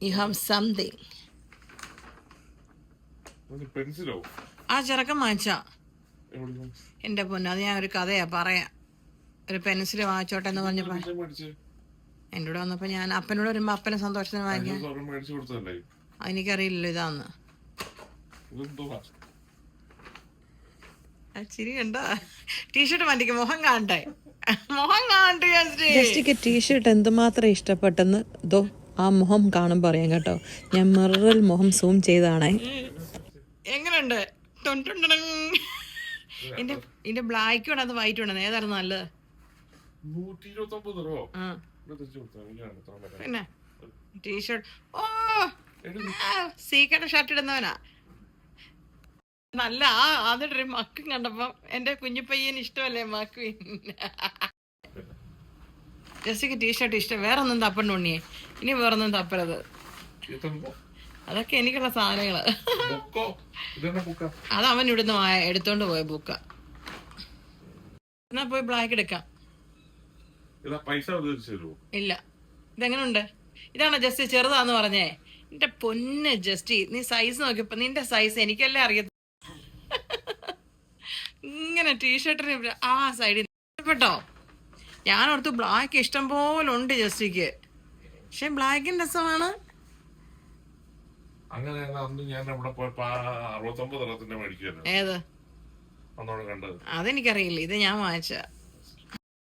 You have something. പെൻസിലോ? ആ ചെറുക്കൻ വാങ്ങിച്ചാ എന്റെ പൊന്നു, അത് ഞാൻ ഒരു കഥയാ പറയാം. ഒരു പെൻസിൽ വാങ്ങിച്ചോട്ടെ എന്ന് പറഞ്ഞപ്പോ എന്റെ കൂടെ വന്നപ്പോ ഞാൻ അപ്പനോട് വരുമ്പോ അപ്പനെ സന്തോഷത്തിന് വാങ്ങിക്കാൻ. എനിക്കറിയില്ലല്ലോ ഇതാന്ന്. ചിരി കണ്ട ടീഷർട്ട് മാറ്റിക്ക്, മുഖം കാണട്ടെ, മുഖം കാണട്ടെ. ജസ്റ്റിക്ക് ടീഷർട്ട് എന്തുമാത്രം ഇഷ്ടപ്പെട്ടെന്ന് ദോ ആ മുഖം കാണുമ്പോൾ അറിയാം കേട്ടോ. ഞാൻ മിററിൽ മുഖം സൂം ചെയ്താണേ. എങ്ങനെയുണ്ട്? ഇതിന്റെ ബ്ലാക്ക് വേണം, അത് വൈറ്റ് വേണം, ഏതായിരുന്നു നല്ലത്? പിന്നെ ടീഷർട്ട്, ഓ സീക്കയുടെ ഷർട്ട് ഇടുന്നവനാ നല്ല. അതിട്ടൊരു മക്കും കണ്ടപ്പം എന്റെ കുഞ്ഞിപ്പയ്യന് ഇഷ്ടമല്ലേ മക്ക്. ജസ്റ്റിക്ക് ടീഷർട്ട് ഇഷ്ടം. വേറെ ഒന്നും തപ്പണ്ട ഉണ്ണിയെ, ഇനി വേറൊന്നും തപ്പരുത്. അതൊക്കെ എനിക്കുള്ള സാധനങ്ങള്. അത് അവൻ ഇവിടുന്ന് എടുത്തോണ്ട് പോയ ബുക്ക. എന്നാ പോയി ബ്ലാക്ക് എടുക്കാം. ഇല്ല. ഇതെങ്ങനുണ്ട്? ഇതാണോ ജസ്റ്റ് ചെറുതാന്ന് പറഞ്ഞേ? എന്റെ പൊന്ന് ജസ്റ്റ്, നീ സൈസ് നോക്കിയപ്പോ നിന്റെ സൈസ് എനിക്കല്ലേ അറിയത്ത. ഇങ്ങനെ ടീഷർട്ടിന് ആ സൈഡിൽ ഇഷ്ടപ്പെട്ടോ? ഞാൻ ഓർത്തു ബ്ലാക്ക് ഇഷ്ടം പോലെ ഉണ്ട് ജസ്റ്റിക്ക്, പക്ഷെ ബ്ലാക്കിന്റെ രസമാണ്. ഏത്? അതെനിക്കറിയില്ല, ഇത് ഞാൻ വാങ്ങിച്ച